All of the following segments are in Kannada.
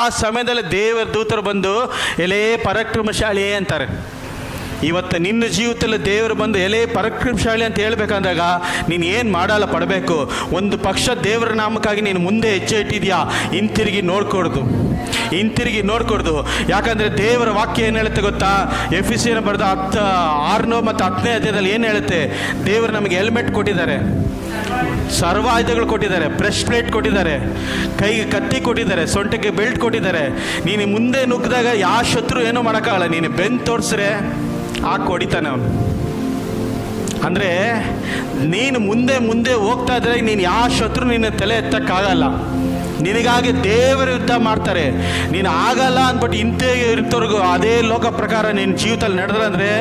ಆ ಸಮಯದಲ್ಲಿ ದೇವರ ದೂತರು ಬಂದು ಎಲೇ ಪರಾಕ್ರಮಶಾಲಿ ಅಂತಾರೆ. ಇವತ್ತು ನಿನ್ನ ಜೀವಿತದಲ್ಲಿ ದೇವರು ಬಂದು ಎಲೆ ಪರಾಕ್ರಮಶಾಲಿ ಅಂತ ಹೇಳ್ಬೇಕಂದಾಗ ನೀನು ಏನು ಮಾಡಲ್ಲ ಪಡಬೇಕು. ಒಂದು ಪಕ್ಷ ದೇವರ ನಾಮಕ್ಕಾಗಿ ನೀನು ಮುಂದೆ ಹೆಜ್ಜೆ ಇಟ್ಟಿದ್ಯಾ, ಹಿಂತಿರುಗಿ ನೋಡ್ಕೊಡ್ದು. ಯಾಕಂದರೆ ದೇವರ ವಾಕ್ಯ ಏನು ಹೇಳುತ್ತೆ ಗೊತ್ತಾ? ಎಫೆಸಿಯನ ಬರೆದ 6 ಮತ್ತು 10ನೇ ಅಧ್ಯಾಯದಲ್ಲಿ ಏನು ಹೇಳುತ್ತೆ? ದೇವರು ನಮಗೆ ಹೆಲ್ಮೆಟ್ ಕೊಟ್ಟಿದ್ದಾರೆ, ಸರ್ವಾಯುಧಗಳು ಕೊಟ್ಟಿದ್ದಾರೆ, ಬ್ರೆಸ್ಟ್ ಪ್ಲೇಟ್ ಕೊಟ್ಟಿದ್ದಾರೆ, ಕೈಗೆ ಕತ್ತಿ ಕೊಟ್ಟಿದ್ದಾರೆ, ಸೊಂಟಕ್ಕೆ ಬೆಲ್ಟ್ ಕೊಟ್ಟಿದ್ದಾರೆ. ನೀನು ಮುಂದೆ ನುಗ್ಗಿದಾಗ ಯಾವ ಶತ್ರು ಏನೂ ಮಾಡೋಕ್ಕಾಗಲ್ಲ. ನೀನು ಬೆನ್ನು ತೋರಿಸ್ರೆ ಹೊಡಿತಾನೆ ಅವನು. ಅಂದರೆ ನೀನು ಮುಂದೆ ಹೋಗ್ತಾ ಇದ್ರೆ ನೀನು ಯಾವ ಶತ್ರು ನಿನ್ನ ತಲೆ ಎತ್ತಕ್ಕಾಗಲ್ಲ. ನಿನಗಾಗಿ ದೇವರು ಯುದ್ಧ ಮಾಡ್ತಾರೆ. ನೀನು ಆಗಲ್ಲ ಅಂದ್ಬಿಟ್ಟು ಇಂತೆ ಇರ್ತವ್ರಿಗೂ ಅದೇ ಲೋಕ ಪ್ರಕಾರ ನಿನ್ನ ಜೀವಿತದಲ್ಲಿ ನಡೆದ್ರೆ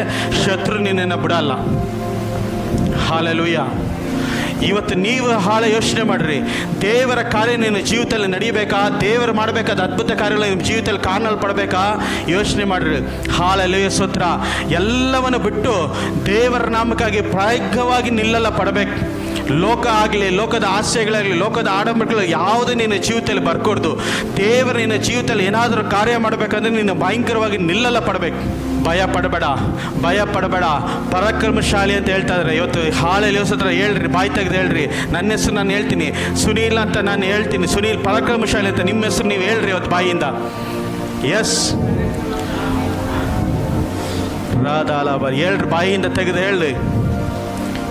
ಶತ್ರು ನಿನ್ನನ್ನು ಬಿಡಲ್ಲ. ಹಾಲೆಲೂಯ. ಇವತ್ತು ನೀವು ಯೋಚನೆ ಮಾಡಿರಿ, ದೇವರ ಕಾರ್ಯ ನಿನ್ನ ಜೀವಿತದಲ್ಲಿ ನಡೀಬೇಕಾ? ದೇವರು ಮಾಡಬೇಕಾದ ಅದ್ಭುತ ಕಾರ್ಯಗಳು ನಿಮ್ಮ ಜೀವಿತದಲ್ಲಿ ಕಾಣಲ್ಪಡಬೇಕಾ? ಯೋಚನೆ ಮಾಡಿರಿ. ಹಾಲೆಲೂಯ, ಸ್ತೋತ್ರ. ಎಲ್ಲವನ್ನು ಬಿಟ್ಟು ದೇವರ ನಾಮಕ್ಕಾಗಿ ಪ್ರಾಯೋಗಿಕವಾಗಿ ನಿಲ್ಲಲ್ಲ ಪಡಬೇಕು. ಲೋಕ ಆಗಲಿ, ಲೋಕದ ಆಸೆಗಳಾಗಲಿ, ಲೋಕದ ಆಡಂಬರಗಳು ಯಾವುದು ನಿನ್ನ ಜೀವಿತದಲ್ಲಿ ಬರ್ಕೊಡ್ದು. ದೇವರ ನಿನ್ನ ಜೀವಿತದಲ್ಲಿ ಏನಾದರೂ ಕಾರ್ಯ ಮಾಡಬೇಕಂದ್ರೆ ನೀನು ಭಯಂಕರವಾಗಿ ನಿಲ್ಲಲ್ಲ ಪಡಬೇಕು. ಭಯ ಪಡಬೇಡ. ಪರಾಕ್ರಮಶಾಲಿ ಅಂತ ಹೇಳ್ತಾ ಇದ್ದಾರೆ. ಇವತ್ತು ಹಾಳೆಯಲ್ಲಿ ಸತ್ರ ಹೇಳ್ರಿ, ಬಾಯಿ ತೆಗೆದು ಹೇಳ್ರಿ. ನನ್ನ ಹೆಸರು ನಾನು ಹೇಳ್ತೀನಿ, ಸುನೀಲ್ ಅಂತ ನಾನು ಹೇಳ್ತೀನಿ. ಸುನೀಲ್ ಪರಾಕ್ರಮಶಾಲಿ ಅಂತ ನಿಮ್ಮ ಹೆಸರು ನೀವು ಹೇಳ್ರಿ ಇವತ್ತು ಬಾಯಿಯಿಂದ. ಎಸ್, ರಾಧಾಲಾಭ ಹೇಳ್ರಿ, ಬಾಯಿಯಿಂದ ತೆಗೆದು ಹೇಳ್ರಿ.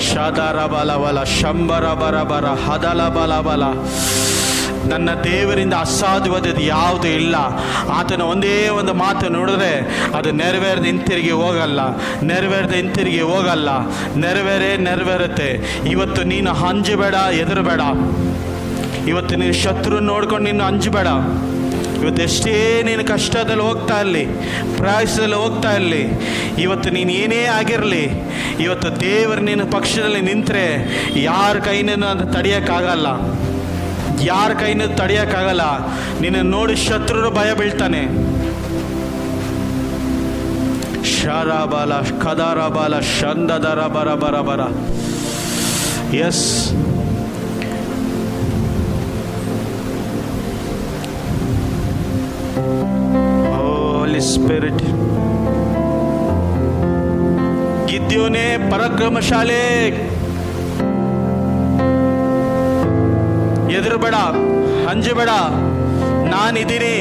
ಶಾದಾರ ಬಲ ಶಂಬರ ಬರ ಹದಲ ಬಲ. ನನ್ನ ದೇವರಿಂದ ಅಸಾಧ್ಯವಾದದ್ದು ಯಾವುದೂ ಇಲ್ಲ. ಆತನ ಒಂದೇ ಒಂದು ಮಾತು ನೋಡಿದ್ರೆ ಅದು ನೆರವೇರದೆ ಹಿಂತಿರುಗಿ ಹೋಗಲ್ಲ. ನೆರವೇರುತ್ತೆ. ಇವತ್ತು ನೀನು ಅಂಜಬೇಡ, ಹೆದರಬೇಡ. ಇವತ್ತು ನೀನು ಶತ್ರು ನೋಡ್ಕೊಂಡು ನೀನು ಅಂಜಬೇಡ. ಇವತ್ತು ಎಷ್ಟೇ ನೀನು ಕಷ್ಟದಲ್ಲಿ ಹೋಗ್ತಾ ಇರಲಿ, ಪ್ರಯಾಸದಲ್ಲಿ ಹೋಗ್ತಾ ಇರಲಿ, ಇವತ್ತು ನೀನು ಏನೇ ಆಗಿರಲಿ, ಇವತ್ತು ದೇವರು ನಿನ್ನ ಪಕ್ಷದಲ್ಲಿ ನಿಂತರೆ ಯಾರ ಕೈನೂ ಅದು ತಡೆಯೋಕ್ಕಾಗಲ್ಲ. ನಿನ್ನ ನೋಡಿ ಶತ್ರು ಭಯ ಬೀಳ್ತಾನೆ. ಶರಾಬಾಲ ಕದಾರಬಾಲ ಶಂದದರ ಬರ. ಎಸ್, ಹೋಲಿ ಸ್ಪಿರಿಟ್. ಗಿದ್ಯೋನೇ ಪರಾಕ್ರಮಶಾಲಿ. ಹೆದರಬೇಡ, ಅಂಜಬೇಡ. ನಾನಿದ್ದೀನಿ,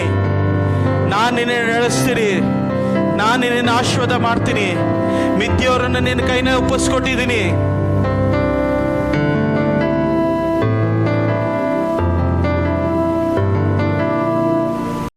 ನಾನು ನಿನ್ನ ನಡೆಸ್ತೀನಿ, ನಾನು ನಿನ್ನ ಆಶೀರ್ವಾದ ಮಾಡ್ತೀನಿ. ಮಿದ್ಯವ್ರನ್ನ ನಿನ್ನ ಕೈನ ಒಪ್ಪಿಸ್ಕೊಟ್ಟಿದ್ದೀನಿ.